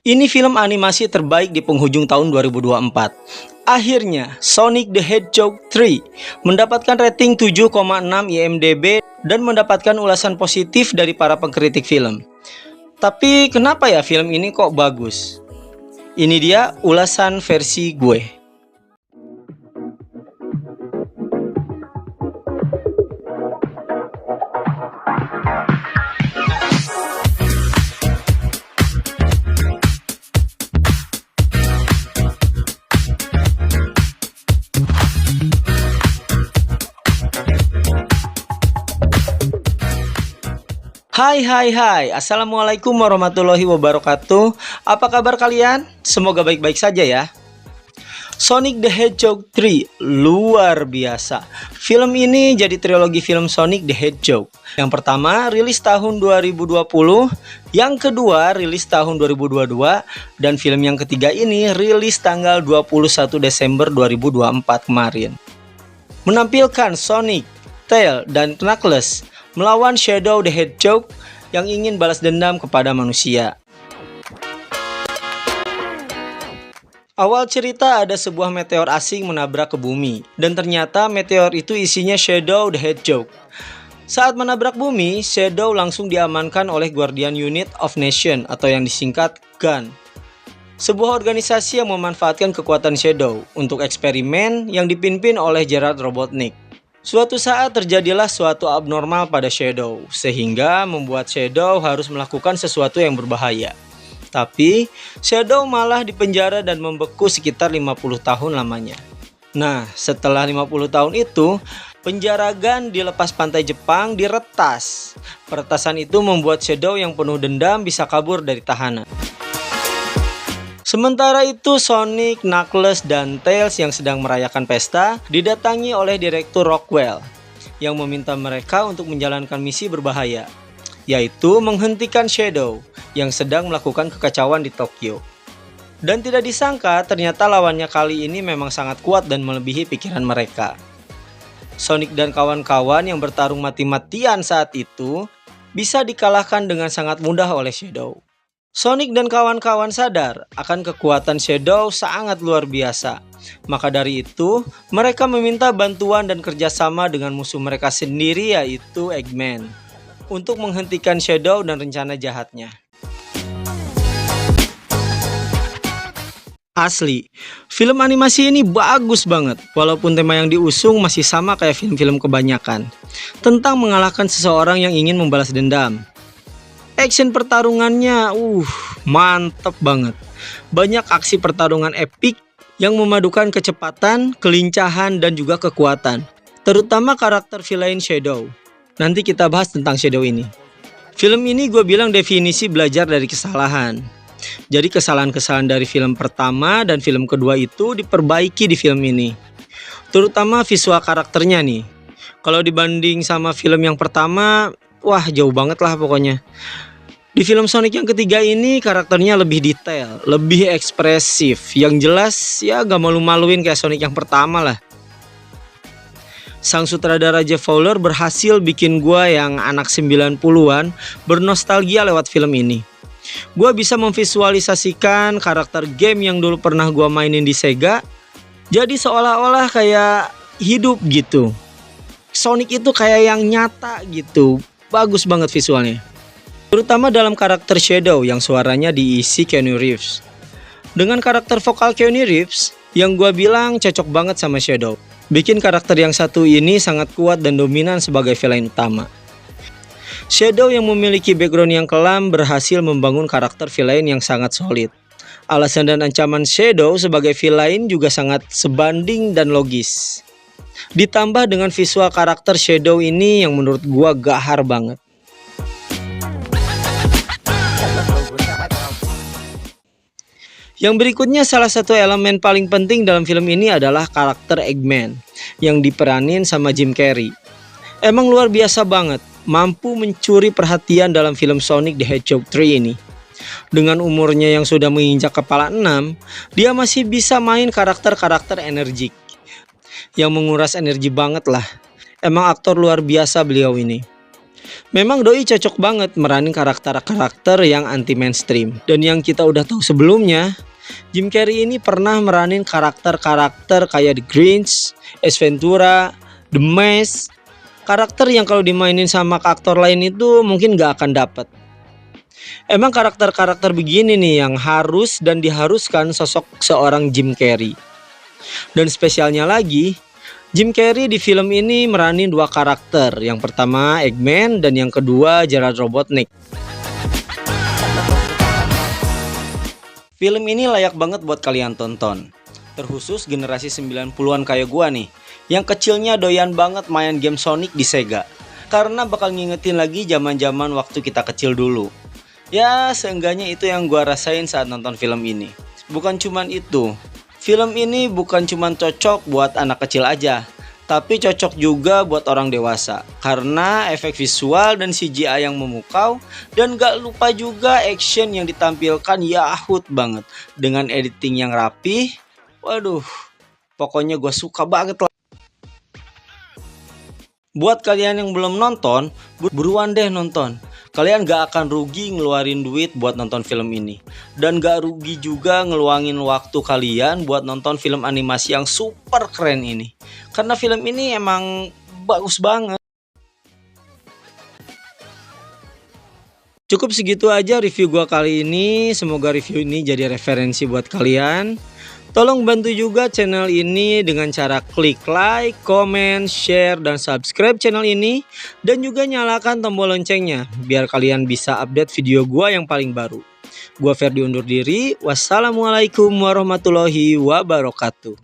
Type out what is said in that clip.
Ini film animasi terbaik di penghujung tahun 2024. Akhirnya, Sonic the Hedgehog 3 mendapatkan rating 7,6 IMDb dan mendapatkan ulasan positif dari para pengkritik film. Tapi kenapa ya film ini kok bagus? Ini dia ulasan versi gue. Hai, Assalamualaikum warahmatullahi wabarakatuh. Apa kabar kalian? Semoga baik-baik saja ya. Sonic the Hedgehog 3 luar biasa. Film ini jadi trilogi film Sonic the Hedgehog. Yang pertama rilis tahun 2020, yang kedua rilis tahun 2022, dan film yang ketiga ini rilis tanggal 21 Desember 2024 kemarin. Menampilkan Sonic, Tails, dan Knuckles melawan Shadow the Hedgehog yang ingin balas dendam kepada manusia. Awal cerita ada sebuah meteor asing menabrak ke bumi, dan ternyata meteor itu isinya Shadow the Hedgehog. Saat menabrak bumi, Shadow langsung diamankan oleh Guardian Unit of Nation atau yang disingkat GUN. Sebuah organisasi yang memanfaatkan kekuatan Shadow untuk eksperimen yang dipimpin oleh Gerard Robotnik. Suatu saat terjadilah suatu abnormal pada Shadow, sehingga membuat Shadow harus melakukan sesuatu yang berbahaya. Tapi, Shadow malah dipenjara dan membeku sekitar 50 tahun lamanya. Nah, setelah 50 tahun itu, penjara GUN di lepas pantai Jepang diretas. Peretasan itu membuat Shadow yang penuh dendam bisa kabur dari tahanan. Sementara itu Sonic, Knuckles, dan Tails yang sedang merayakan pesta didatangi oleh Direktur Rockwell yang meminta mereka untuk menjalankan misi berbahaya, yaitu menghentikan Shadow yang sedang melakukan kekacauan di Tokyo. Dan tidak disangka ternyata lawannya kali ini memang sangat kuat dan melebihi pikiran mereka. Sonic dan kawan-kawan yang bertarung mati-matian saat itu bisa dikalahkan dengan sangat mudah oleh Shadow. Sonic dan kawan-kawan sadar akan kekuatan Shadow sangat luar biasa. Maka dari itu, mereka meminta bantuan dan kerjasama dengan musuh mereka sendiri yaitu Eggman untuk menghentikan Shadow dan rencana jahatnya. Asli, film animasi ini bagus banget, walaupun tema yang diusung masih sama kayak film-film kebanyakan, tentang mengalahkan seseorang yang ingin membalas dendam. Action pertarungannya, mantep banget. Banyak aksi pertarungan epik yang memadukan kecepatan, kelincahan, dan juga kekuatan. Terutama karakter villain Shadow. Nanti kita bahas tentang Shadow ini. Film ini gue bilang definisi belajar dari kesalahan. Jadi kesalahan-kesalahan dari film pertama dan film kedua itu diperbaiki di film ini. Terutama visual karakternya nih. Kalau dibanding sama film yang pertama, wah jauh banget lah pokoknya. Di film Sonic yang ketiga ini karakternya lebih detail, lebih ekspresif. Yang jelas ya gak malu-maluin kayak Sonic yang pertama lah. Sang sutradara Jeff Fowler berhasil bikin gua yang anak 90-an bernostalgia lewat film ini. Gua bisa memvisualisasikan karakter game yang dulu pernah gua mainin di Sega. Jadi seolah-olah kayak hidup gitu. Sonic itu kayak yang nyata gitu. Bagus banget visualnya. Terutama dalam karakter Shadow yang suaranya diisi Keanu Reeves. Dengan karakter vokal Keanu Reeves yang gue bilang cocok banget sama Shadow. Bikin karakter yang satu ini sangat kuat dan dominan sebagai villain utama. Shadow yang memiliki background yang kelam berhasil membangun karakter villain yang sangat solid. Alasan dan ancaman Shadow sebagai villain juga sangat sebanding dan logis. Ditambah dengan visual karakter Shadow ini yang menurut gue gahar banget. Yang berikutnya salah satu elemen paling penting dalam film ini adalah karakter Eggman yang diperanin sama Jim Carrey. Emang luar biasa banget, mampu mencuri perhatian dalam film Sonic the Hedgehog 3 ini. Dengan umurnya yang sudah menginjak kepala 6, dia masih bisa main karakter-karakter energik yang menguras energi banget lah. Emang aktor luar biasa beliau ini. Memang Doi cocok banget meranin karakter-karakter yang anti mainstream. Dan yang kita udah tahu sebelumnya, Jim Carrey ini pernah meranin karakter-karakter kayak The Grinch, Ace Ventura, The Mask. Karakter yang kalau dimainin sama aktor lain itu mungkin gak akan dapet. Emang karakter-karakter begini nih yang harus dan diharuskan sosok seorang Jim Carrey. Dan spesialnya lagi, Jim Carrey di film ini meranin dua karakter. Yang pertama Eggman dan yang kedua Gerald Robotnik. Film ini layak banget buat kalian tonton. Terkhusus generasi 90-an kayak gua nih, yang kecilnya doyan banget main game Sonic di Sega. Karena bakal ngingetin lagi zaman-zaman waktu kita kecil dulu. Ya, seenggaknya itu yang gua rasain saat nonton film ini. Bukan cuman itu. Film ini bukan cuma cocok buat anak kecil aja, tapi cocok juga buat orang dewasa. Karena efek visual dan CGI yang memukau, dan gak lupa juga action yang ditampilkan yahut banget. Dengan editing yang rapi, waduh, pokoknya gue suka banget lah. Buat kalian yang belum nonton, buruan deh nonton. Kalian gak akan rugi ngeluarin duit buat nonton film ini. Dan gak rugi juga ngeluangin waktu kalian buat nonton film animasi yang super keren ini. Karena film ini emang bagus banget. Cukup segitu aja review gua kali ini. Semoga review ini jadi referensi buat kalian. Tolong bantu juga channel ini dengan cara klik like, comment, share, dan subscribe channel ini. Dan juga nyalakan tombol loncengnya biar kalian bisa update video gua yang paling baru. Gua Ferdi undur diri. Wassalamualaikum warahmatullahi wabarakatuh.